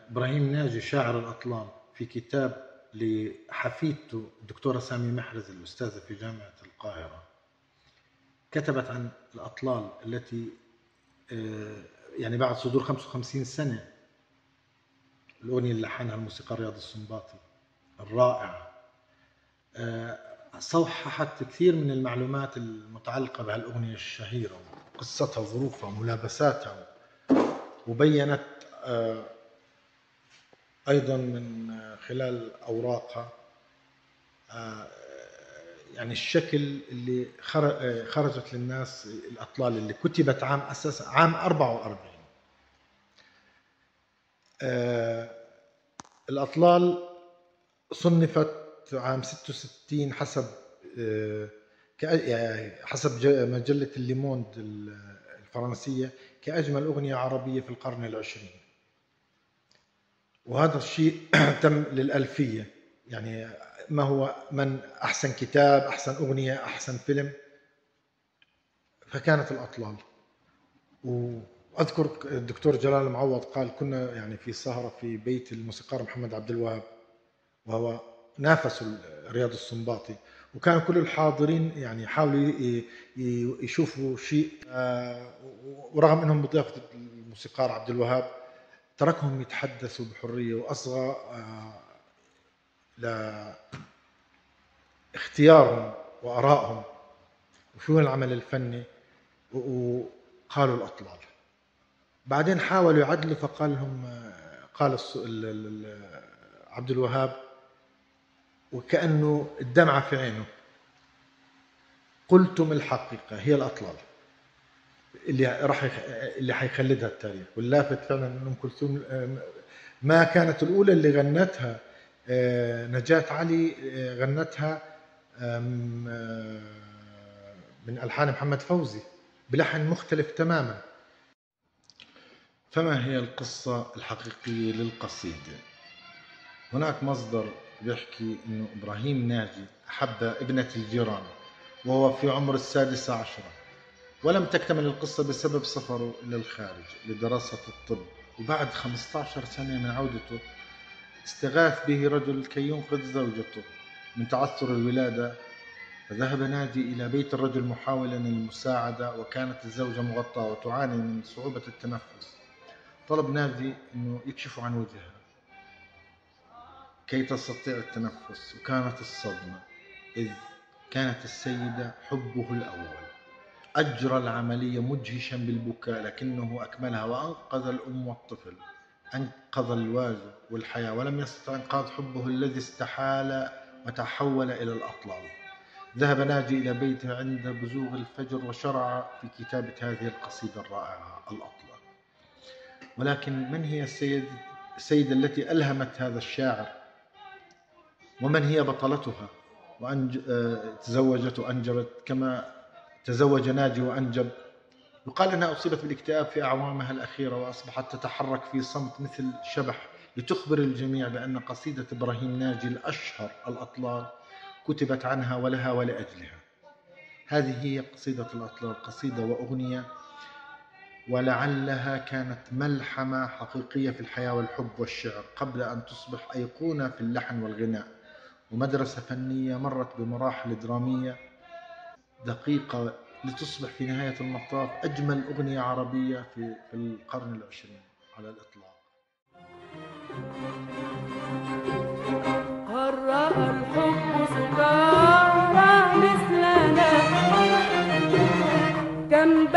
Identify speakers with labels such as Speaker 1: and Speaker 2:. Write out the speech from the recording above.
Speaker 1: إبراهيم ناجي شاعر الأطلال في كتاب لحفيدته الدكتورة سامي محرز الأستاذة في جامعة القاهرة، كتبت عن الأطلال التي يعني بعد صدور 55 سنة الأغنية اللي لحنها الموسيقار رياض السنباطي الرائعة، صححت كثير من المعلومات المتعلقة بهالأغنية الشهيرة وقصتها وظروفها وملابساتها، وبينت أيضا من خلال أوراقها يعني الشكل اللي خرجت للناس الأطلال اللي كتبت عام 44. الأطلال صنفت عام 66 حسب مجلة الليموند الفرنسية كأجمل أغنية عربية في القرن العشرين، وهذا الشيء تم للألفية، يعني ما هو من أحسن كتاب، أحسن أغنية، أحسن فيلم، فكانت الأطلال. وأذكر الدكتور جلال معوض قال كنا يعني في سهرة في بيت الموسيقار محمد عبد الوهاب وهو نافس رياض السنباطي، وكان كل الحاضرين يعني حاولوا يشوفوا شيء، ورغم أنهم بضيافة الموسيقار عبد الوهاب تركهم يتحدثوا بحرية وأصغى لاختيارهم وآرائهم وشو العمل الفني، وقالوا الأطلال. بعدين حاولوا يعدلوا فقال لهم، قال عبد الوهاب وكأنه الدمعة في عينه، قلتم الحقيقة هي الأطلال اللي حيخلدها التاريخ. واللافت فعلا أن أم كلثوم ما كانت الأولى اللي غنتها، نجاة علي غنتها من ألحان محمد فوزي بلحن مختلف تماما. فما هي القصة الحقيقية للقصيدة؟ هناك مصدر بيحكي أنه إبراهيم ناجي أحب ابنة الجيران وهو في عمر 16، ولم تكتمل القصة بسبب سفره إلى الخارج لدراسة الطب، وبعد 15 سنة من عودته استغاث به رجل كي ينقذ زوجته من تعثر الولادة، فذهب ناجي إلى بيت الرجل محاولا المساعدة، وكانت الزوجة مغطاة وتعاني من صعوبة التنفس. طلب ناجي أنه يكشف عن وجهها كي تستطيع التنفس، وكانت الصدمة إذ كانت السيدة حبه الأول. أجرى العملية مدهشا بالبكاء لكنه أكملها وأنقذ الأم والطفل، أنقذ الوالد والحياة، ولم يستطع إنقاذ حبه الذي استحال وتحول إلى الأطلال. ذهب ناجي إلى بيته عند بزوغ الفجر وشرع في كتابة هذه القصيدة الرائعة الأطلال. ولكن من هي السيدة التي ألهمت هذا الشاعر؟ ومن هي بطلتها؟ تزوجت وأنجبت كما تزوج ناجي وأنجب. يقال أنها أصيبت بالاكتئاب في أعوامها الأخيرة وأصبحت تتحرك في صمت مثل شبح لتخبر الجميع بأن قصيدة إبراهيم ناجي الأشهر الأطلال كتبت عنها ولها ولأجلها. هذه هي قصيدة الأطلال، قصيدة وأغنية، ولعلها كانت ملحمة حقيقية في الحياة والحب والشعر قبل أن تصبح أيقونة في اللحن والغناء، ومدرسة فنية مرت بمراحل درامية دقيقة لتصبح في نهاية المطاف أجمل أغنية عربية في القرن العشرين على الإطلاق.
Speaker 2: هرأ الحب سكارى مثلنا كم